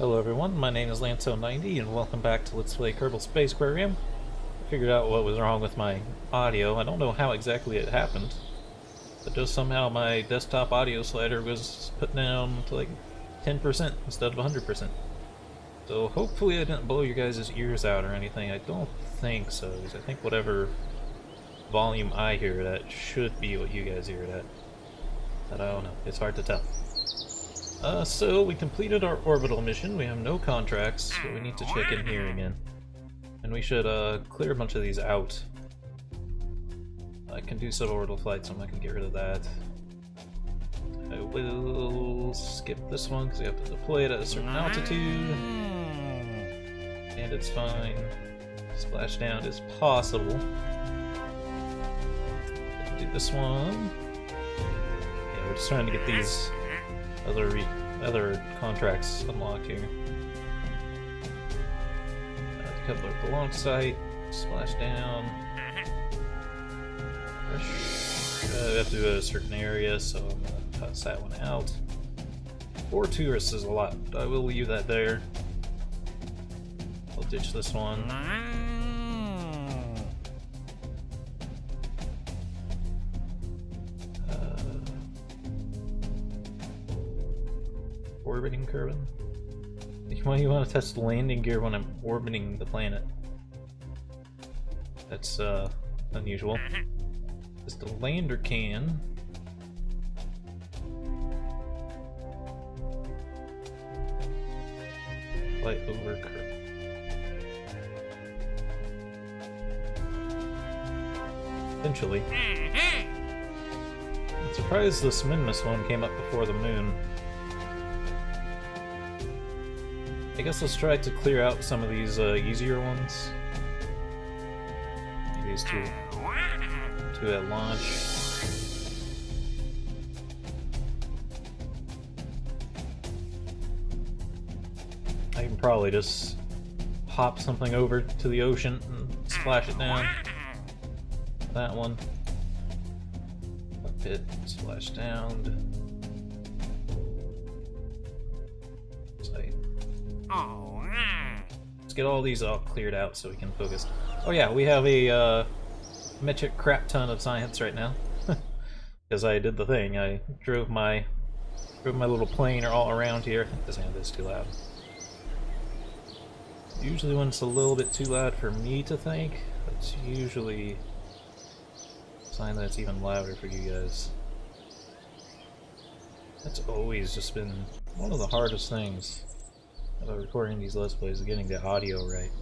Hello everyone, my name is Lanto90 and welcome back to Let's Play Kerbal Space Program. I figured out what was wrong with my audio. I don't know how exactly it happened, but just somehow my desktop audio slider was put down to like 10% instead of 100%. So hopefully I didn't blow your guys' ears out or anything. I don't think so, because I think whatever volume I hear it at should be what you guys hear it at. But I don't know, it's hard to tell. So we completed our orbital mission. We have no contracts, so we need to check in here again. And we should clear a bunch of these out. I can do suborbital flight, so I'm not going to get rid of that. I will skip this one because we have to deploy it at a certain altitude. And it's fine. Splashdown is possible. Do this one. Yeah, we're just trying to get these other contracts unlocked here. Coupler at the launch site, splash down. We have to go to a certain area, so I'm gonna toss that one out. 4 tourists is a lot, but I will leave that there. I'll ditch this one. Orbiting Kerbal. Why do you want to test landing gear when I'm orbiting the planet? That's unusual. Is the lander can fly over Kerbal? Eventually. I'm surprised this Minmus one came up before the moon. I guess let's try to clear out some of these easier ones. These two at launch. I can probably just hop something over to the ocean and splash it down. That one. Cockpit, splash down. Let's get all these all cleared out so we can focus. Oh yeah, we have a metric crap ton of science right now. Because I did the thing. I drove my little plane all around here. I think this hand is too loud. Usually when it's a little bit too loud for me to think, that's usually a sign that it's even louder for you guys. That's always just been one of the hardest things about recording these Let's Plays, is getting the audio right.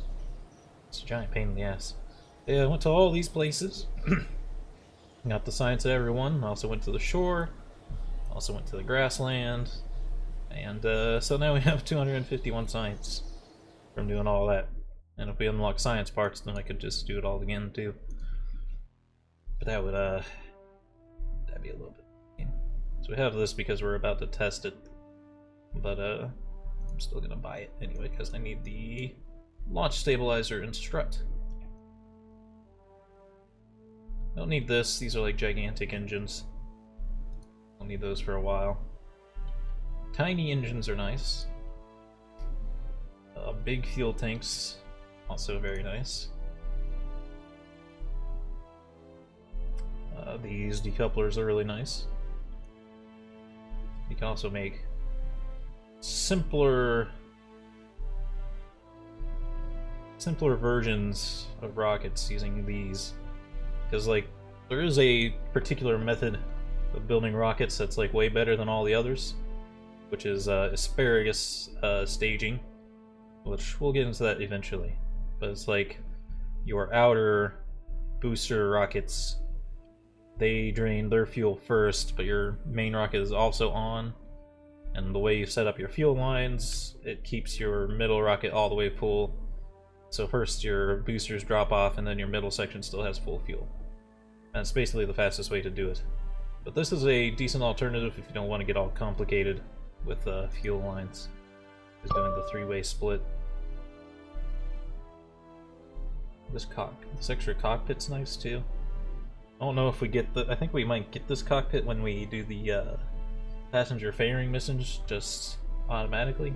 It's a giant pain in the ass. Yeah, I went to all these places. Got the science of everyone. I also went to the shore. Also went to the grassland. And so now we have 251 science from doing all that. And if we unlock science parts, then I could just do it all again too. But that would that'd be a little bit. Yeah. So we have this because we're about to test it. But I'm still gonna buy it anyway because I need the launch stabilizer and strut. Don't need this, these are like gigantic engines. I'll need those for a while. Tiny engines are nice. Big fuel tanks, also very nice. These decouplers are really nice. You can also make simpler versions of rockets using these, because like there is a particular method of building rockets that's like way better than all the others, which is asparagus staging, which we'll get into that eventually. But it's like your outer booster rockets, they drain their fuel first, but your main rocket is also on. And the way you set up your fuel lines, it keeps your middle rocket all the way full. So first your boosters drop off, and then your middle section still has full fuel. And it's basically the fastest way to do it. But this is a decent alternative if you don't want to get all complicated with fuel lines. Just doing the 3-way split. This extra cockpit's nice too. I don't know if we get the. I think we might get this cockpit when we do the passenger fairing missions just automatically.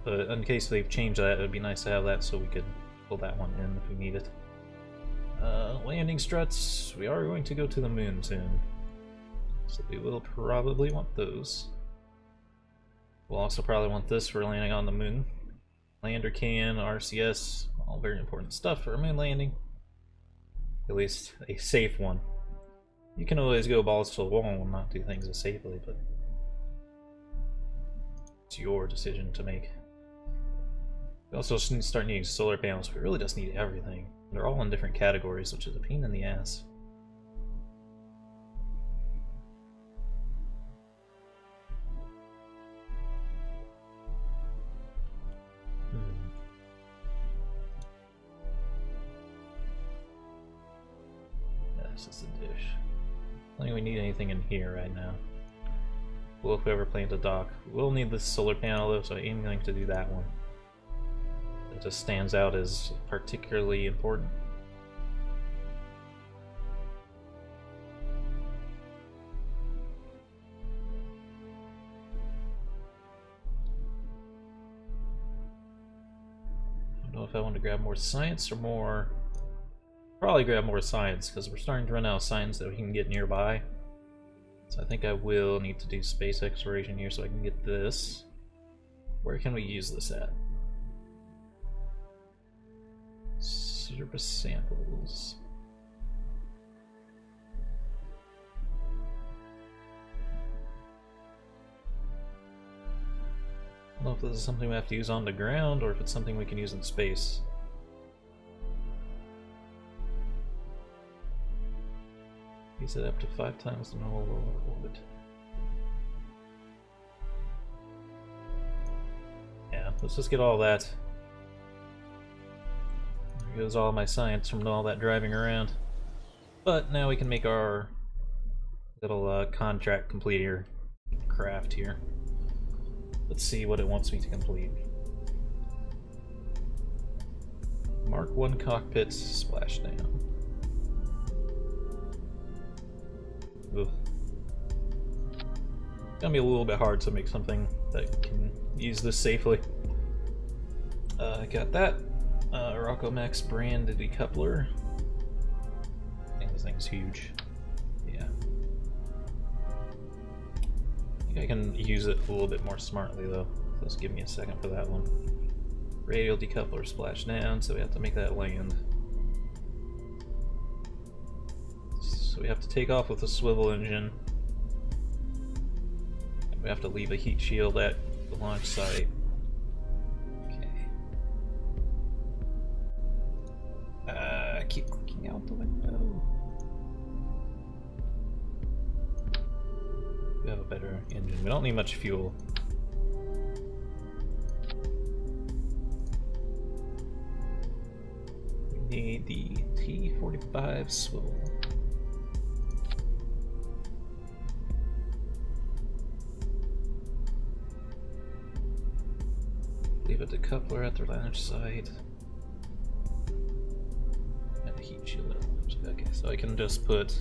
But in case they've changed that, it would be nice to have that so we could pull that one in if we need it. Landing struts. We are going to go to the moon soon, so we will probably want those. We'll also probably want this for landing on the moon. Lander can, RCS, all very important stuff for a moon landing. At least a safe one. You can always go balls to the wall and not do things as safely, but it's your decision to make. We also just need to start needing solar panels. We really just need everything. They're all in different categories, which is a pain in the ass. This is the dish. I don't think we need anything in here right now. Well, if we ever plan to dock. We'll need this solar panel though, so I'm going to do that one. It just stands out as particularly important. I don't know if I want to grab more science or more... Probably grab more science, because we're starting to run out of science that we can get nearby. So I think I will need to do space exploration here so I can get this. Where can we use this at? Surface samples. I don't know if this is something we have to use on the ground or if it's something we can use in space. Use it up to 5 times the normal orbit. Yeah, let's just get all that. There goes all my science from all that driving around. But now we can make our little contract completer craft here. Let's see what it wants me to complete. Mark 1 cockpit splashdown. Ugh. It's gonna be a little bit hard to make something that can use this safely. I got that. Rocco Max brand decoupler. I think this thing's huge. Yeah. I think I can use it a little bit more smartly though. Just give me a second for that one. Radial decoupler splash down, so we have to make that land. So we have to take off with a swivel engine. We have to leave a heat shield at the launch site. Okay. I keep clicking out the window. We have a better engine. We don't need much fuel. We need the T45 swivel. Leave a decoupler at the launch site. And a heat shield at the launch site. Okay, so I can just put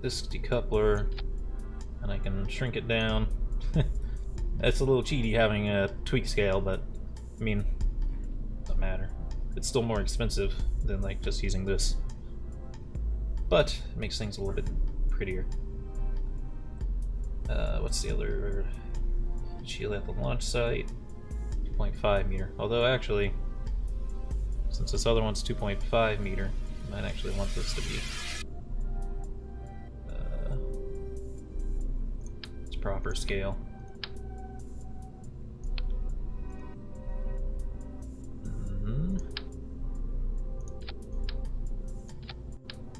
this decoupler and I can shrink it down. It's a little cheaty having a tweak scale, but I mean, doesn't matter. It's still more expensive than like just using this. But it makes things a little bit prettier. What's the other shield at the launch site? 2.5 meter. Although actually, since this other one's 2.5 meter, I might actually want this to be its proper scale.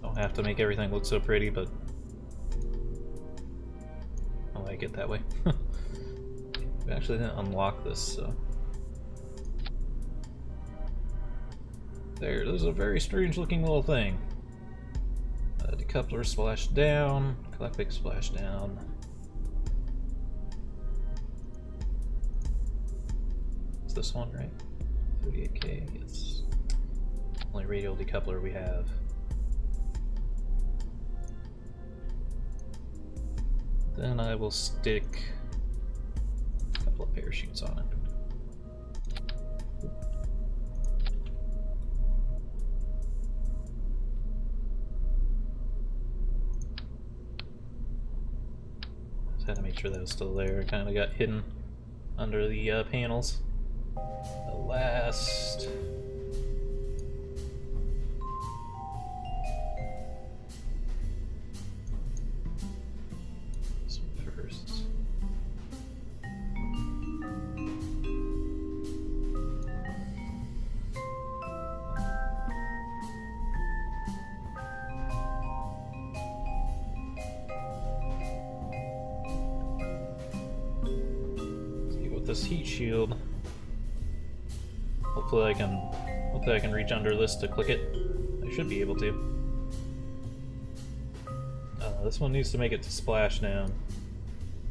Don't have to make everything look so pretty, but I like it that way. We actually didn't unlock this, so... There's a very strange looking little thing. Decoupler splash down, cockpit splash down. It's this one, right? 38K, yes. Only radial decoupler we have. Then I will stick couple of parachutes on it. Just had to make sure that was still there. It kind of got hidden under the panels. The last... This one first. See, with this heat shield, hopefully I can reach under this to click it. I should be able to. This one needs to make it to splashdown.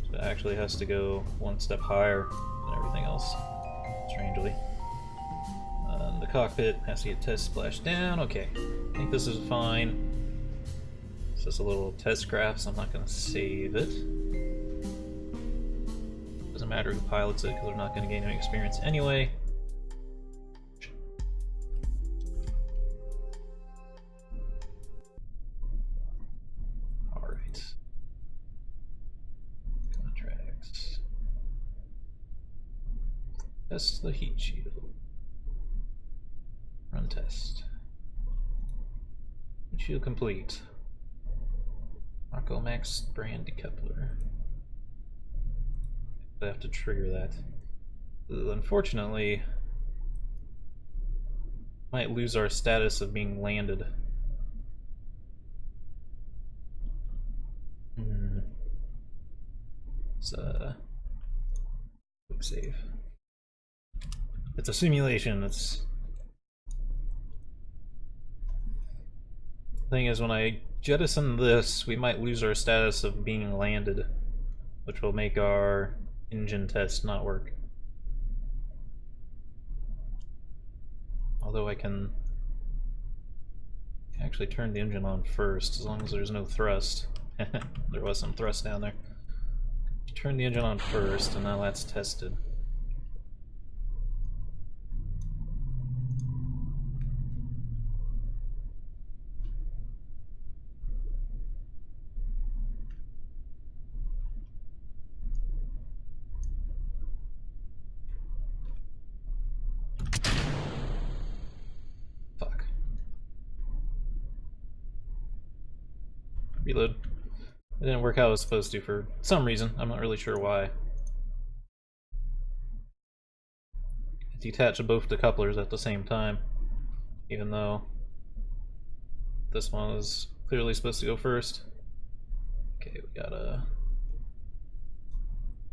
So it actually has to go one step higher than everything else, strangely. The cockpit has to get test splashdown. Okay, I think this is fine. It's just a little test craft, so I'm not going to save it. Doesn't matter who pilots it, because they're not going to gain any experience anyway. Test the heat shield. Run test. Heat shield complete. Mach Max brand decoupler. I have to trigger that. Unfortunately, might lose our status of being landed. It's quick save. It's a simulation. It's the thing is, when I jettison this, we might lose our status of being landed, which will make our engine test not work. Although I can actually turn the engine on first, as long as there's no thrust. There was some thrust down there. Turn the engine on first, and now that's tested. Reload. It didn't work how it was supposed to for some reason. I'm not really sure why. It detached both decouplers at the same time, even though this one was clearly supposed to go first. Okay, we gotta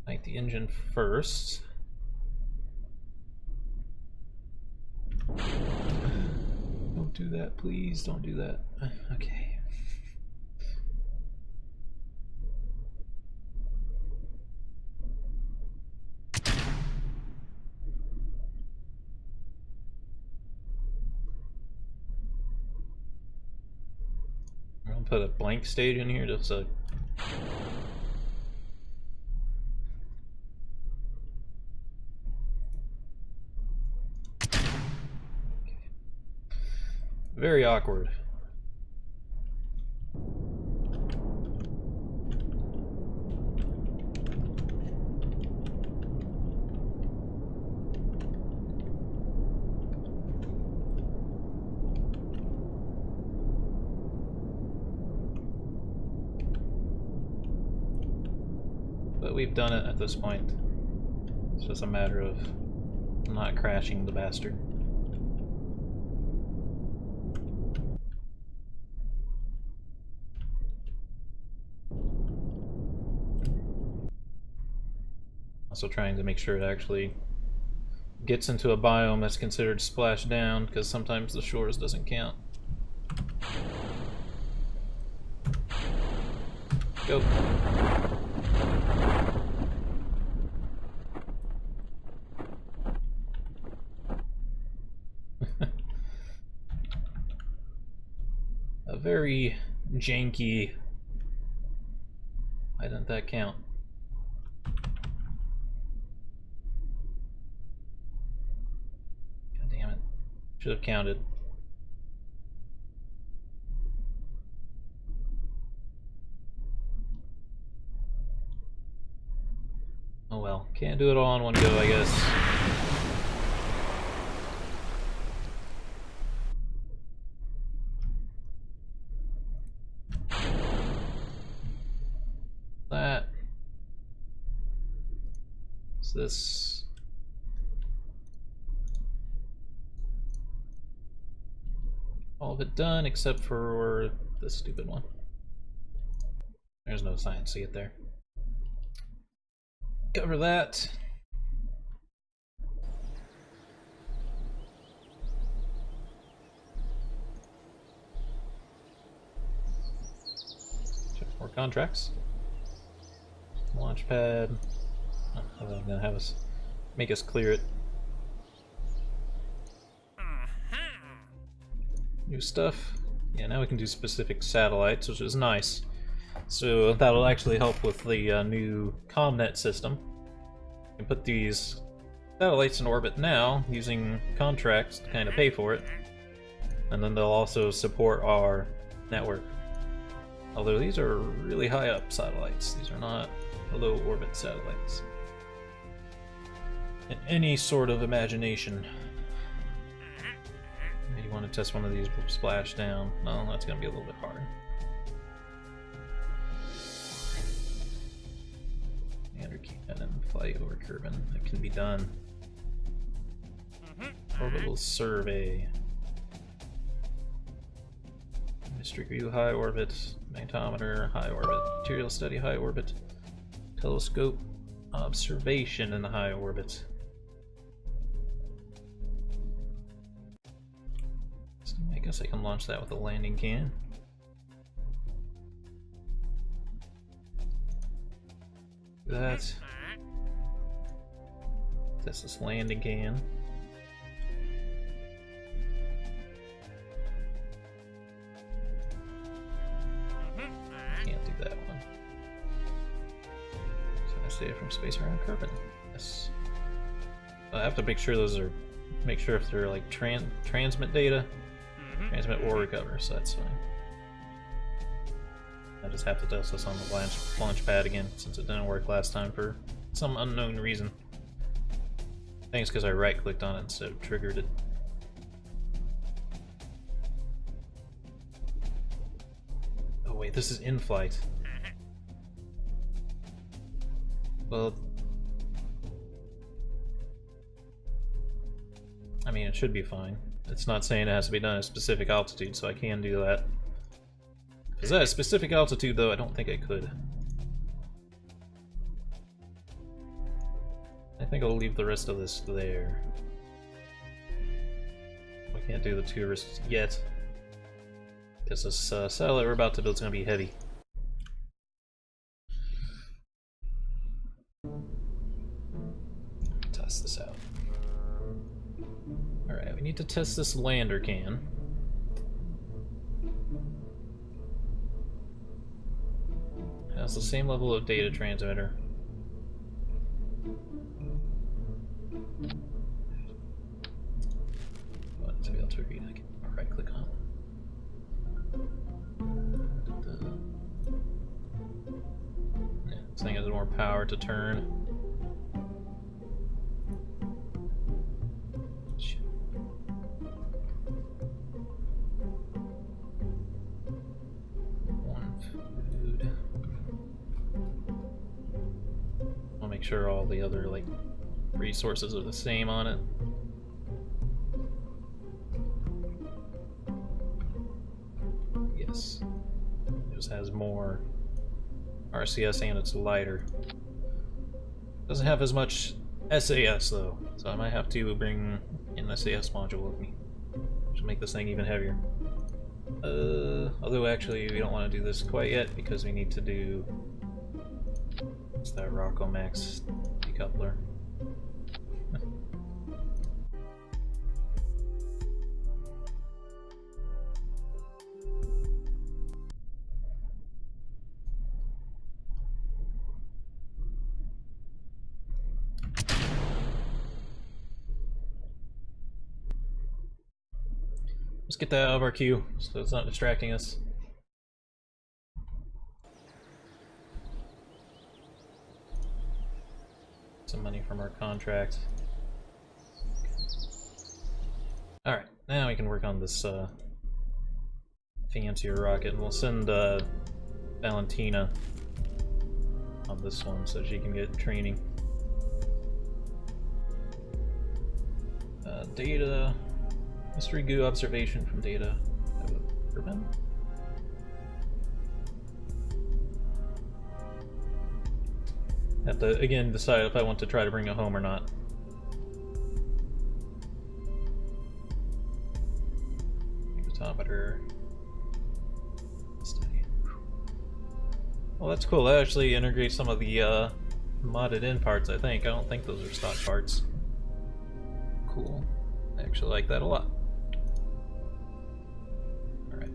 ignite the engine first. Don't do that, please. Don't do that. Okay. I'll put a blank stage in here just so. Very awkward. But we've done it at this point. It's just a matter of not crashing the bastard. Also trying to make sure it actually gets into a biome that's considered splashdown, because sometimes the shores doesn't count. Go. A very janky. Why didn't that count? Should have counted. Oh well, can't do it all in one go, I guess. That. What's this? All of it done except for this stupid one. There's no science to get there. Cover that. Check more contracts. Launch pad. Oh, I'm gonna have us make us clear it. New stuff. Yeah, now we can do specific satellites, which is nice. So that'll actually help with the new ComNet system. We can put these satellites in orbit now using contracts to kind of pay for it. And then they'll also support our network. Although these are really high up satellites. These are not low orbit satellites. In any sort of imagination. You want to test one of these splash down. No, that's going to be a little bit hard. Cannon, fly over Kerbal. That can be done. Orbital survey. Mystery view, high orbit. Magnetometer, high orbit. Material study, high orbit. Telescope, observation in the high orbit. So I guess I can launch that with a landing can. That. Test this landing can. Can't do that one. So I stay from space around Kerbal. Yes. I have to make sure those are. Make sure if they're like transmit data, transmit or recover. So that's fine. I just have to test this on the launch pad again, since it didn't work last time for some unknown reason. I think it's because I right-clicked on it instead of triggered it. Oh wait, this is in-flight. Well... I mean, it should be fine. It's not saying it has to be done at a specific altitude, so I can do that. Is that a specific altitude, though? I don't think I could. I think I'll leave the rest of this there. We can't do the tourists yet. Because this satellite we're about to build is going to be heavy. Test this out. Alright, we need to test this lander can. Has the same level of data transmitter. But to be able to read, I can right click on it. Yeah, this thing has more power to turn. Make sure all the other like resources are the same on it. Yes. It just has more RCS and it's lighter. Doesn't have as much SAS though, so I might have to bring an SAS module with me, which will make this thing even heavier. Although actually we don't want to do this quite yet because we need to do it's that Rocco Max decoupler. Let's get that out of our queue so it's not distracting us. Some money from our contract. Alright, now we can work on this fancier rocket, and we'll send Valentina on this one so she can get training. Data, mystery goo observation from data. Urban? Have to again decide if I want to try to bring it home or not. Magnetometer. Well, that's cool. That actually integrates some of the modded in parts, I think. I don't think those are stock parts. Cool. I actually like that a lot. Alright.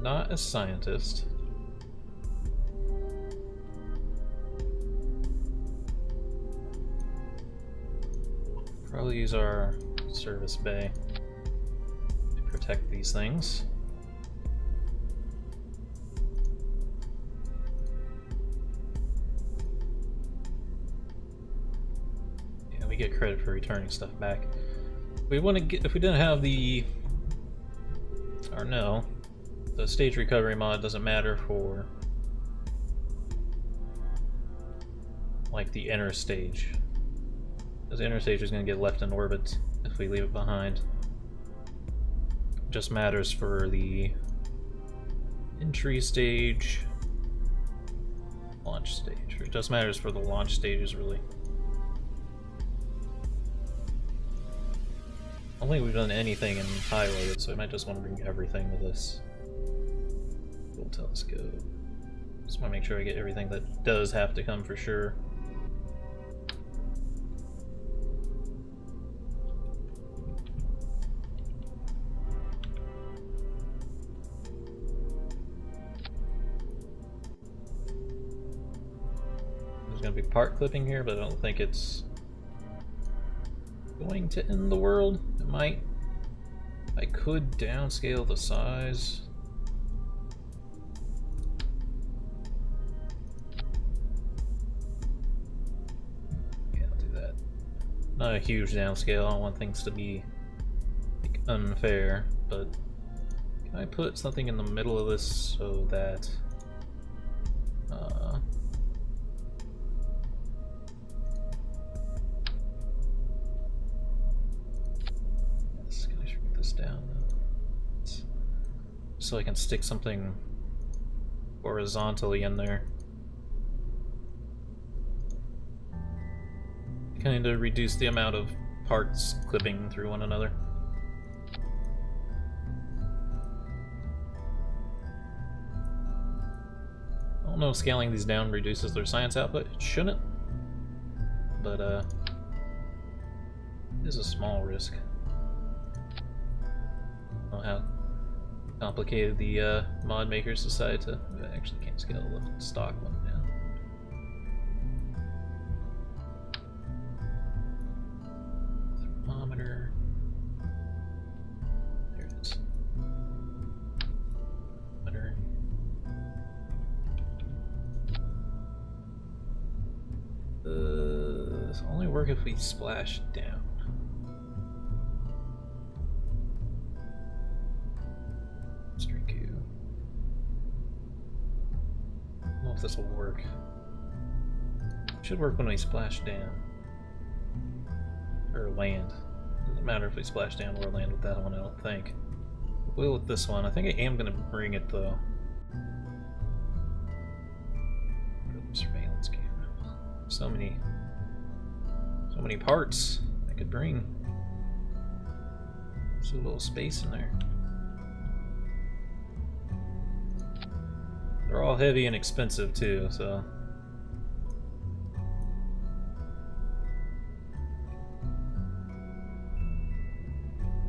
Not a scientist. Probably use our service bay to protect these things. Yeah, we get credit for returning stuff back. We want to get, if we didn't have the, or no, the stage recovery mod doesn't matter for like the inner stage. Because the inner stage is going to get left in orbit if we leave it behind. It just matters for the entry stage, launch stage. Or it just matters for the launch stages, really. I don't think we've done anything in high orbit, so I might just want to bring everything with us. Full telescope. Just want to make sure I get everything that does have to come for sure. There's going to be part clipping here, but I don't think it's going to end the world. It might. I could downscale the size. Yeah, I'll do that. Not a huge downscale. I don't want things to be like, unfair, but can I put something in the middle of this so that down so I can stick something horizontally in there. Kind of reduce the amount of parts clipping through one another. I don't know if scaling these down reduces their science output. It shouldn't, but it is a small risk. How complicated the mod makers decided to. I actually can't scale the stock one down. Thermometer. There it is. Thermometer. This will only work if we splash down. If this will work. It should work when we splash down. Or land. Doesn't matter if we splash down or land with that one, I don't think. Will with this one. I think I am gonna bring it though. Surveillance camera. So many parts I could bring. There's a little space in there. They're all heavy and expensive too, so.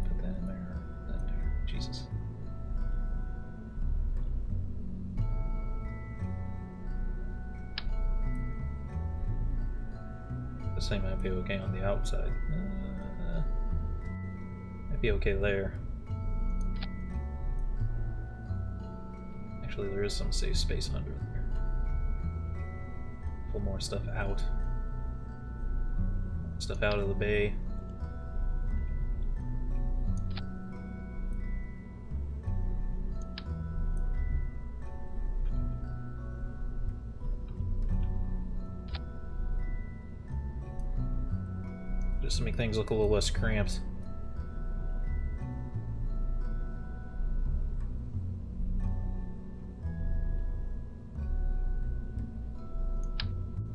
Put that in there. That there. Jesus. The same might be okay on the outside. Might be okay there. Actually, there is some safe space under there. Pull more stuff out. Stuff out of the bay. Just to make things look a little less cramped.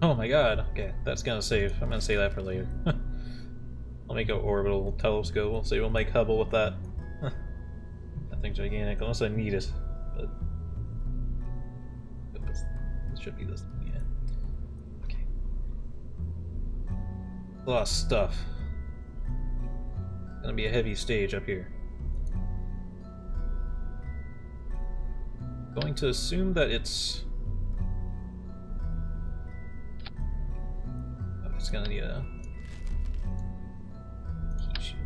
Oh my god, okay, that's gonna save. I'm gonna save that for later. I'll make an orbital telescope. We'll see, we'll make Hubble with that. That thing's gigantic, unless I need it. But this should be this, yeah. Okay. A lot of stuff. It's gonna be a heavy stage up here. Going to assume that it's gonna need a heat shield.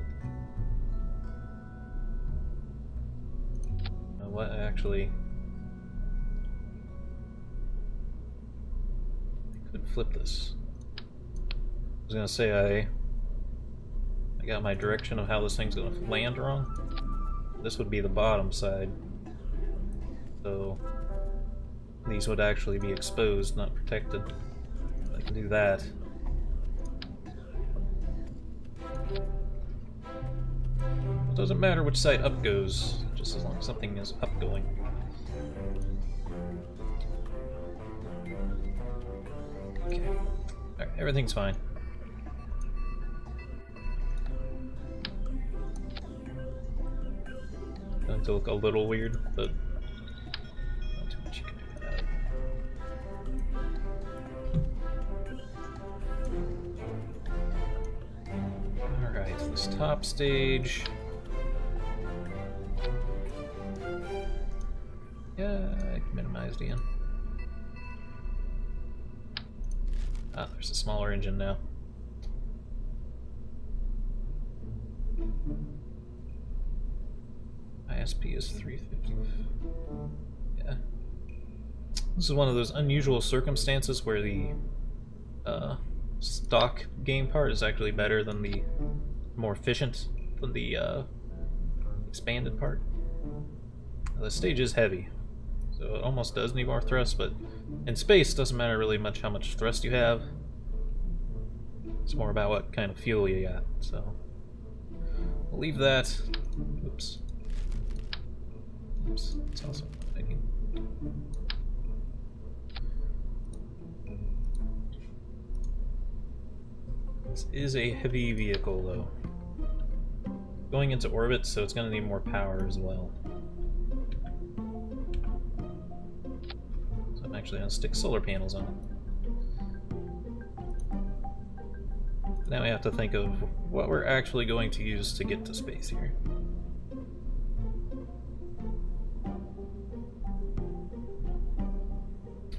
What actually? I could flip this. I was gonna say I got my direction of how this thing's gonna land wrong. This would be the bottom side, so these would actually be exposed, not protected. I can do that. It doesn't matter which side up goes, just as long as something is up going. Okay. Alright, everything's fine. Going to look a little weird, but not too much you can do about it. Alright, this top stage. Yeah, I minimized again. Ah, there's a smaller engine now. ISP is 350. Yeah. This is one of those unusual circumstances where the stock game part is actually better than the more efficient than the expanded part. The stage is heavy, so it almost does need more thrust, but in space it doesn't matter really much how much thrust you have. It's more about what kind of fuel you got, so we'll leave that. Oops. Oops, that's also what I need. This is a heavy vehicle, though. Going into orbit, so it's going to need more power as well. So I'm actually going to stick solar panels on it. Now we have to think of what we're actually going to use to get to space here.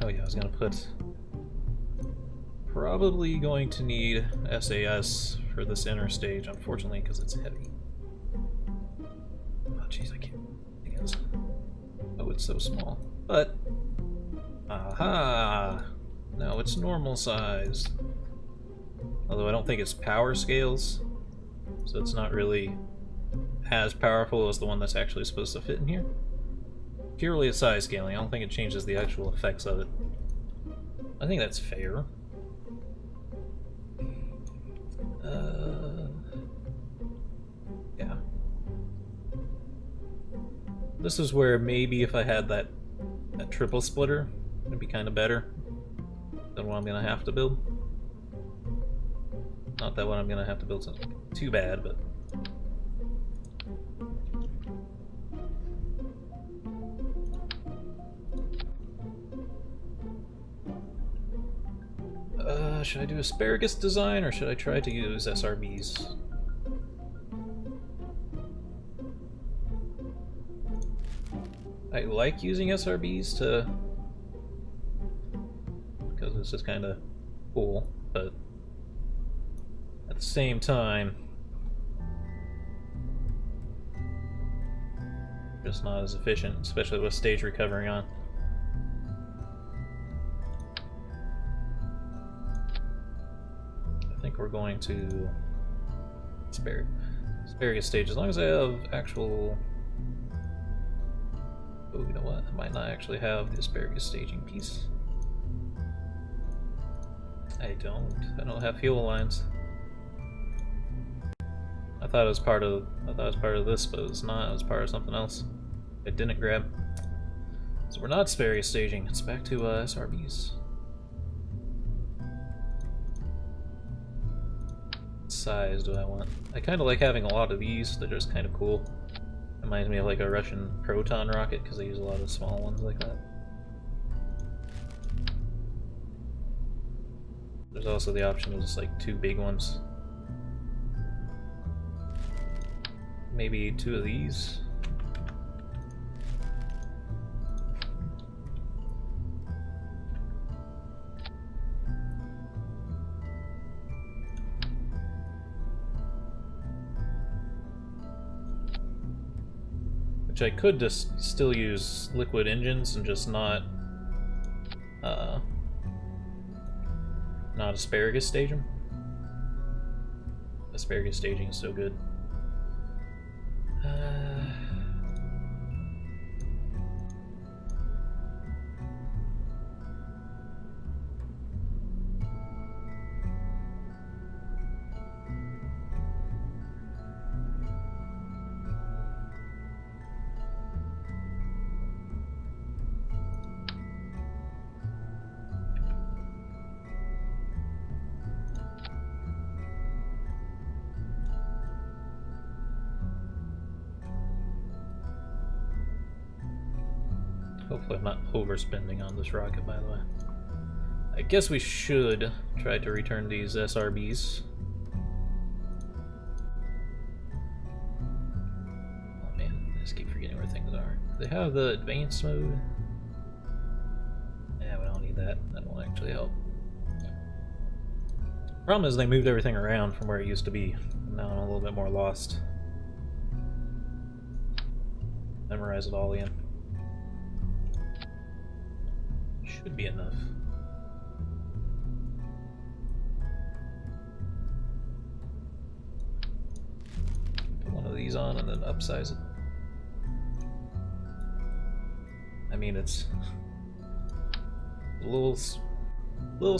Oh yeah, I was going to put... Probably going to need SAS for this inner stage, unfortunately, because it's heavy. Oh jeez, I can't... I guess. Oh, it's so small. But... Aha! Now it's normal sized. Although I don't think it's power scales, so it's not really as powerful as the one that's actually supposed to fit in here. Purely a size scaling, I don't think it changes the actual effects of it. I think that's fair. Yeah. This is where maybe if I had that triple splitter, it'd be kind of better than what I'm gonna have to build. Not that what I'm gonna have to build isn't too bad, but should I do asparagus design or should I try to use SRBs? I like using SRBs because it's just kind of cool, but At the same time, just not as efficient, especially with stage recovery on. I think we're going to asparagus stage, as long as I have actual... Oh, you know what? I might not actually have the asparagus staging piece. I don't have fuel lines. I thought it was part of this, but it's not. It was part of something else. It didn't grab. So we're not asparagus staging. It's back to SRBs. What size do I want? I kind of like having a lot of these. They're just kind of cool. Reminds me of like a Russian proton rocket because they use a lot of small ones like that. There's also the option of just like 2 big ones. Maybe 2 of these. Which I could just still use liquid engines and just not asparagus stage them. Asparagus staging is so good. Hopefully I'm not overspending on this rocket, by the way. I guess we should try to return these SRBs. Oh man, I just keep forgetting where things are. Do they have the advanced mode? Yeah, we don't need that. That won't actually help. Problem is they moved everything around from where it used to be. Now I'm a little bit more lost. Memorize it all again. Should be enough. Put one of these on and then upsize it. I mean, it's a little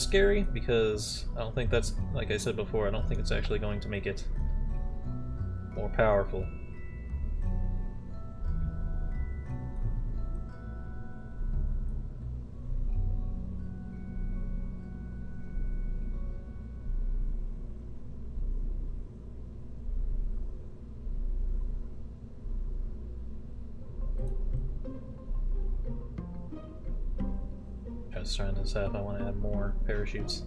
scary because I don't think that's, like I said before, I don't think it's actually going to make it more powerful. Just trying to decide if I want to add more parachutes.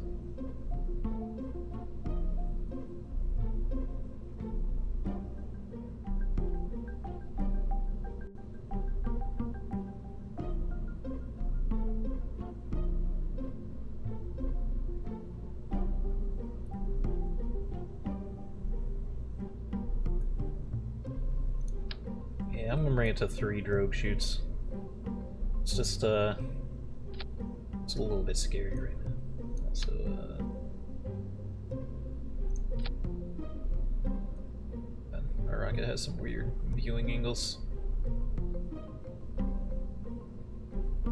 Yeah, I'm gonna bring it to 3 drogue chutes. It's just it's a little bit scary right now. Also, our rocket has some weird viewing angles. I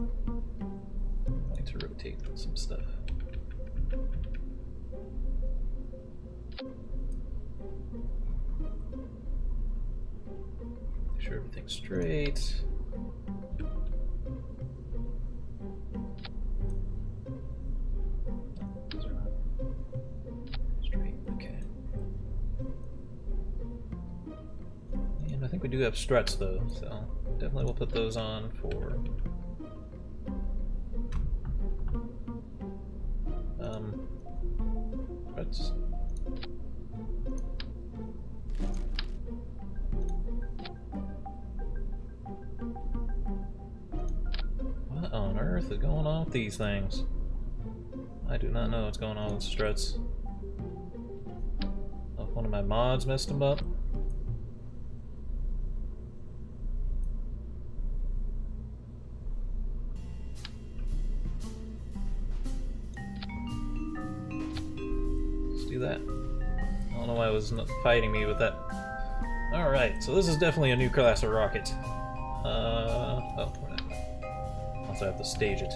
need to rotate some stuff. Make sure everything's straight. We do have struts though, so definitely we'll put those on for struts. What on earth is going on with these things? I do not know what's going on with struts. one of my mods messed him up. Let's do that. I don't know why it was not fighting me with that. Alright, so this is definitely a new class of rocket. Oh, we're not. Also have to stage it.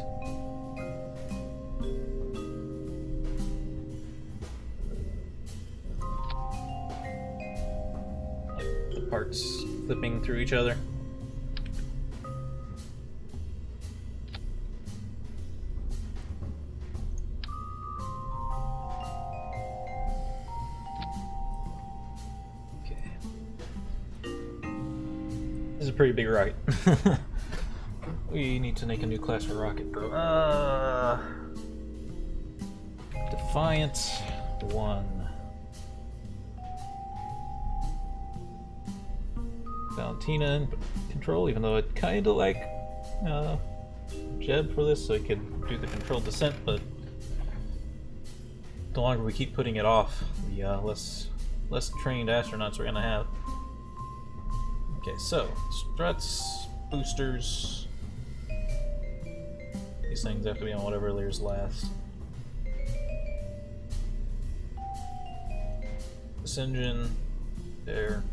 Like the parts flipping through each other. This is a pretty big rocket. We need to make a new class for rocket, bro. Defiant 1. Valentina in control, even though it kinda like Jeb for this, so he could do the controlled descent, but the longer we keep putting it off, the less trained astronauts we're gonna have. Okay, so struts, boosters. These things have to be on whatever layers last. This engine, there.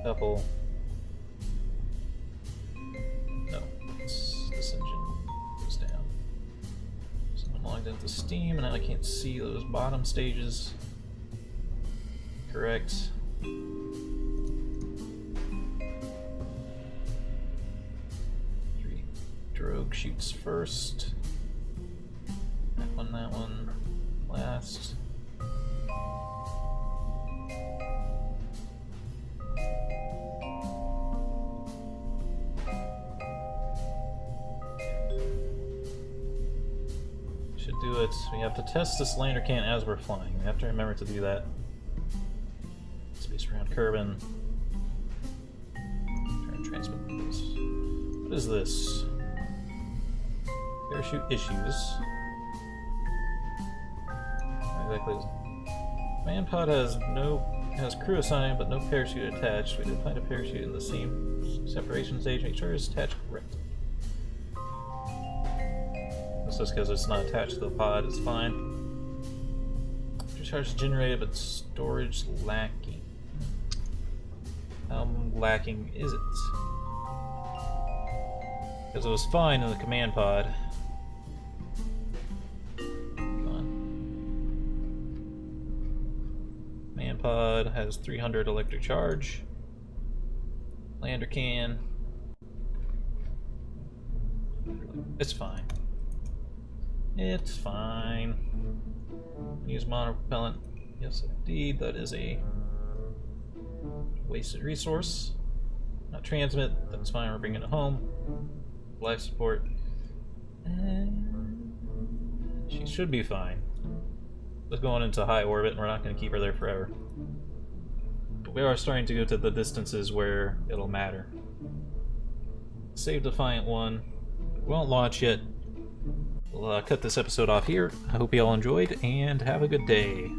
Couple. No, this engine goes down. So I'm logged into Steam, and now I can't see those bottom stages. Correct. Drogue shoots first. That one last. Should do it. We have to test this lander can as we're flying. We have to remember to do that. Space around Kerbin. Try and transmit this. What is this? Parachute issues. Exactly. Man pod has crew assigned, but no parachute attached. We did find a parachute in the same separation stage. Make sure it's attached correctly. This is because it's not attached to the pod. It's fine. Charge generated, but storage lacking. How lacking is it? Because it was fine in the command pod. Pod has 300 electric charge. Lander can. It's fine. It's fine. Use monopropellant. Yes, indeed. That is a wasted resource. Not transmit. That's fine. We're bringing it home. Life support. And she should be fine. Let's go on into high orbit, and we're not going to keep her there forever. But we are starting to go to the distances where it'll matter. Save Defiant 1. We won't launch yet. We'll cut this episode off here. I hope you all enjoyed, and have a good day.